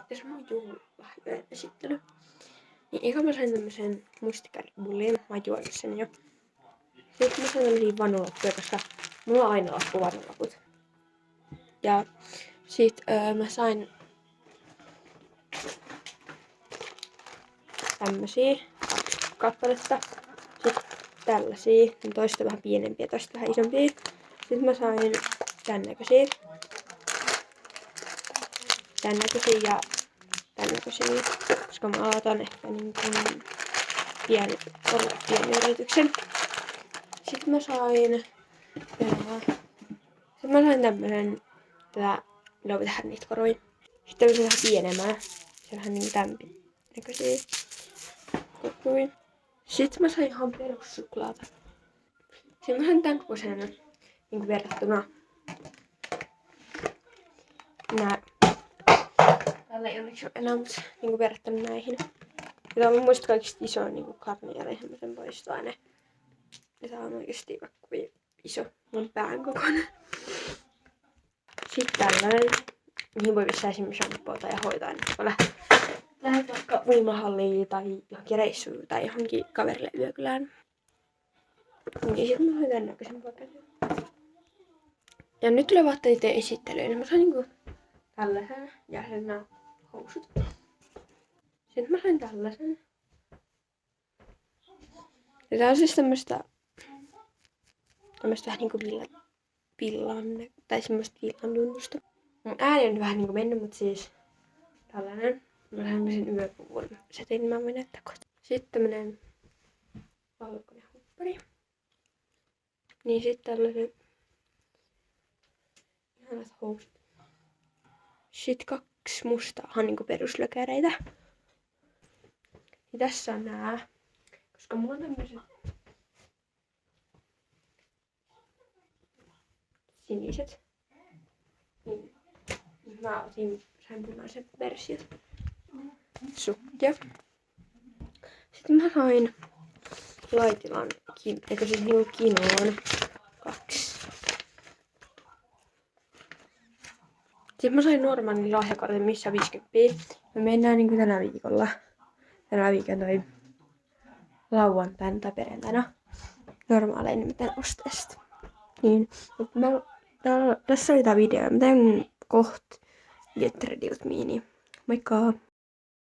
Tässä on mun joululahjojen esittely. Niin eka mä sain tämmösen mustikäribullin. Mä oon juonut sen jo. Sitten mä sain tämmösiä vanulappuja, koska mulla on aina vanulaput. Ja sit mä sain tämmösiä 2 kappaletta. Sitten tällaisia, toista vähän pienempiä, toista vähän isompia. Sitten mä sain tän näköisiä ja tän näköisiä, koska mä otan ehkä niin kuin pienen yrityksen. Sitten mä sain tämmösen, mitä tähän niitä koroi. Sitten tämmösen vähän pienemmän, se vähän niinku tän näköisiä koroi. Sitten mä sain ihan perussuklaata. Sitten mä sain tän kokoisen niinku verrattuna nää. Täällä ei onneksi ole enää, mutta niinku verrattuna näihin. Ja tää on mun mielestä kaikista isoin niinku Garnierin semmosen poistoaine. Ja tää on oikeesti vaikka iso mun pään kokoinen. Sitten tällainen, mihin voi pistää esimerkiksi shampooa tai hoitaa, niin kun lähdet vaikka uimahalliin tai johonkin reissuun tai johonkin kaverille yökylään. Niin sit mä sain tän näköisen paketin. Ja nyt tulee vaatteiden esittelyyn. Mä sain niinku tällaisen ja sen nää housut. Sitten mä sain tällaisen. Ja tää on siis tämmöstä vähän niinku villanne, tai semmoista villantuntusta. Mun ääni on vähän niinku mennyt, mut siis tällainen. Mä sain tämmösen yöpuvun setin, mä voin näyttää kohta. Sitten tämmönen valkoinen huppari. Niin sit tällaiset ihanat housut. Sitten 2 mustaa niinku peruslökäreitä. Ja tässä on nää, koska mulla on tämmöset siniset. Niin mä sain punaisen version sukkia. Sitten mä sain Laitilan, eikö siis niinku Kinoon 2. Sitten mä sain Normanin lahjakortin, missä 50. Me mennään niinku tänä viikolla. Tänä viikon toi lauantaina tai perjantaina normaalein nimittäin osteesta. Niin, mutta tässä oli tää video. Mä teen kohta Get Ready With Me, niin moikka!